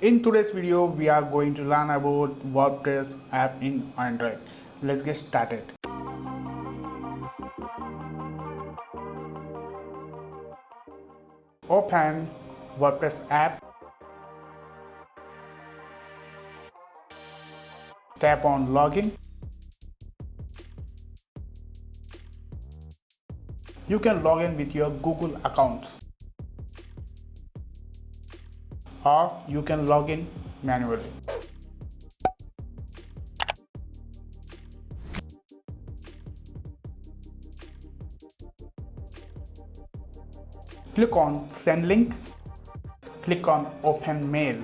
In today's video, we are going to learn about WordPress app in Android. Let's get started. Open WordPress app. Tap on login. You can log in with your Google accounts, or you can log in manually. Click on Send Link. Click on Open Mail.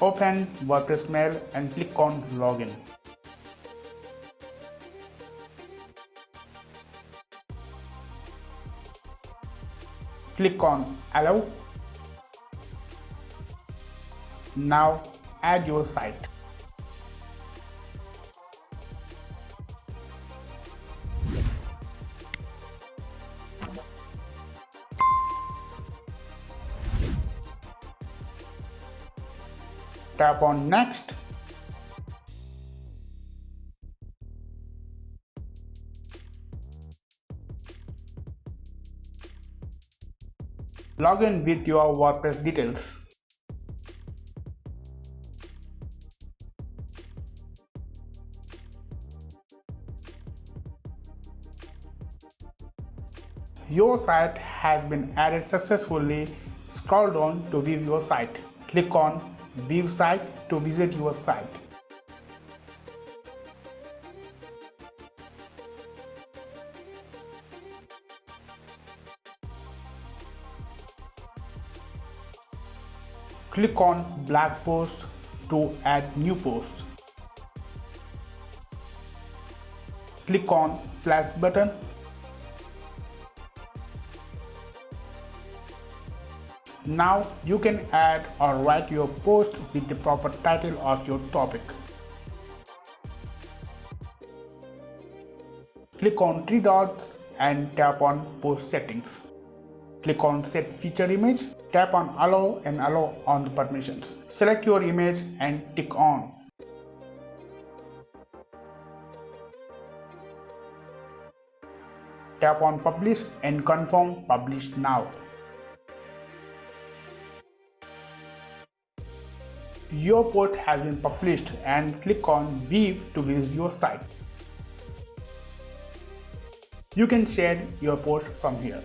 Open WordPress Mail and click on Login. Click on Allow. Now add your site. Tap on Next. Log in with your WordPress details. Your site has been added successfully. Scroll down to view your site. Click on View Site to visit your site. Click on Blog Post to add new posts. Click on plus button. Now you can add or write your post with the proper title of your topic. Click on three dots and tap on Post Settings. Click on Set Feature Image. Tap on Allow and allow on the permissions. Select your image and tick on. Tap on Publish and confirm Publish Now. Your post has been published and click on View to visit your site. You can share your post from here.